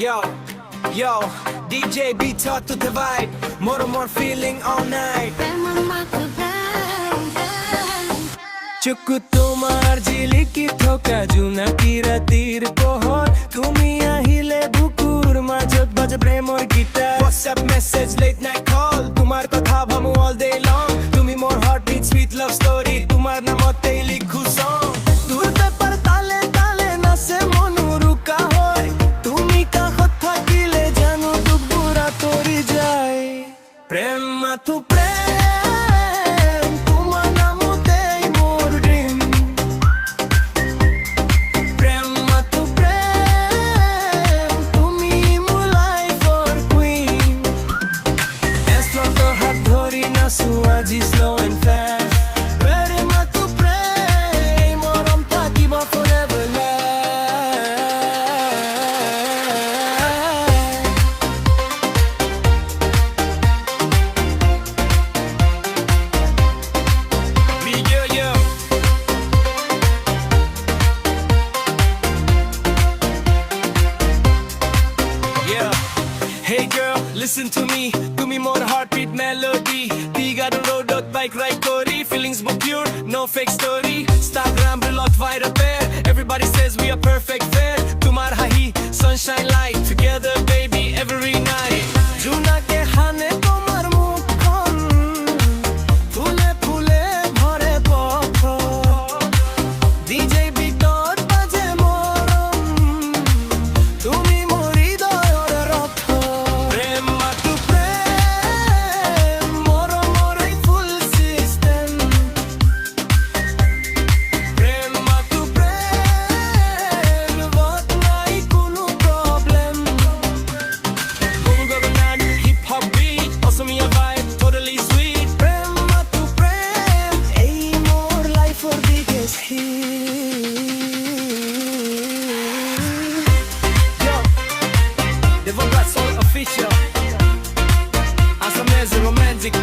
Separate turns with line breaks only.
Yo, yo, DJ beat taught to divide. More and more feeling all night. চুকু তোমার ঝিলিকি থকা জোনাকি ৰাতিৰ পোহৰ তুমি আহিলে বুকুৰ মাজত বাজে প্ৰেমৰ গীতাৰ WhatsApp message late night call তোমাৰ কথা ভাবো all day long তুমি মোৰ heartbeat sweet love story তোমাৰ নামতেই লিখো song দূৰ পেপাৰ তালে তালে নাচে মনো ৰুকা হয় তুমি কাষত থাকিলে জানো দুখবোৰ আঁতৰি যায় প্ৰেম মাথো প্ৰেম SunoAi slow and fast. Ready Mathu Prem, moram takiba forever yeah. Hey girl, listen to me. Do me more heartbeat melody. Got a road out bike ride Cory feelings more pure no fake story Instagram blog wide up there everybody says we are perfect fair tumhar hahi sunshine light together baby every night juna ke hane tomar mukhon phule phule bhore bokho DJ bitor baje morom tumi mori doyor rotho prem mathu Assamese vibe, totally sweet. Prem, Mathu, Prem. Hey, more life for biggest hit. Yo, Devobrat, so official. Assamese romantic.